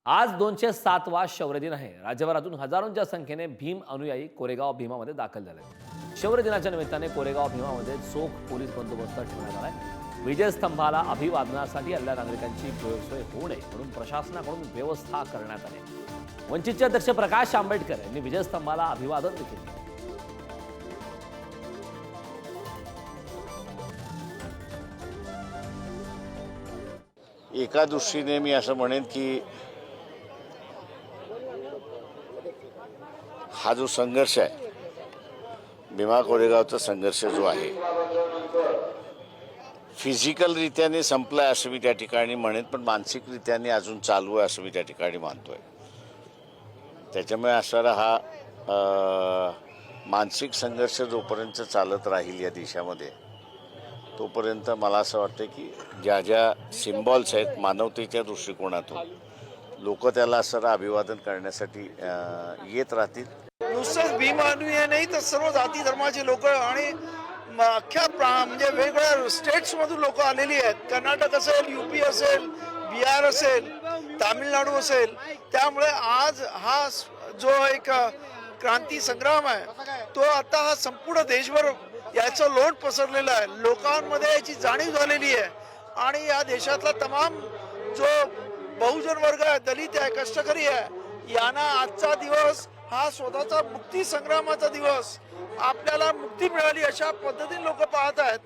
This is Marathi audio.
आज 207वा शौर्य दिन आहे। राज्यभरातून हजारोंच्या संख्येने भीम अनुयायी कोरेगाव भीमामध्ये दाखल झाले। शौर्य दिनाच्या निमित्ताने कोरेगाव भीमामध्ये चोख पोलीस बंदोबस्त ठेवण्यात आलाय। विजयस्तंभाला अभिवादनासाठी आलेल्या नागरिकांची गैरसोय होऊ नये म्हणून प्रशासनाकडून व्यवस्था करण्यात आली। वंचितचे अध्यक्ष प्रकाश आंबेडकर यांनी विजयस्तंभाला अभिवादन केले। एका दृष्टीने मी असं म्हणेन की हा जो संघर्ष आहे, भीमा कोरेगावचा संघर्ष जो आहे, फिजिकल रित्याने संपलाय असं मी त्या ठिकाणी म्हणेन, पण मानसिक रित्याने अजून चालू आहे असं मी त्या ठिकाणी मानतोय। त्याच्यामुळे असणारा हा मानसिक संघर्ष जोपर्यंत चालत राहील या देशामध्ये, तोपर्यंत मला असं वाटतं की ज्या ज्या सिम्बॉल्स आहेत मानवतेच्या दृष्टिकोनातून लोक त्याला असं अभिवादन करण्यासाठी येत राहतील। नुसतंच भीम अनुयायी नाही तर सर्व जाती धर्माचे लोक आणि अख्ख्या म्हणजे वेगवेगळ्या स्टेट्समधून लोक आलेली आहेत। कर्नाटक असेल, यूपी असेल, बिहार असेल, तामिळनाडू असेल। त्यामुळे आज हा जो एक क्रांती संग्राम आहे तो आता हा संपूर्ण देशभर याचं लोट पसरलेलं आहे। लोकांमध्ये याची जाणीव झालेली आहे आणि या देशातला तमाम जो बहुजन वर्ग आहे, दलित आहे, कष्टकरी आहे, यांना आजचा दिवस हा स्वतःचा मुक्ती संग्रामाचा दिवस, आपल्याला मुक्ती मिळाली अशा पद्धतीने लोक पाहत आहेत।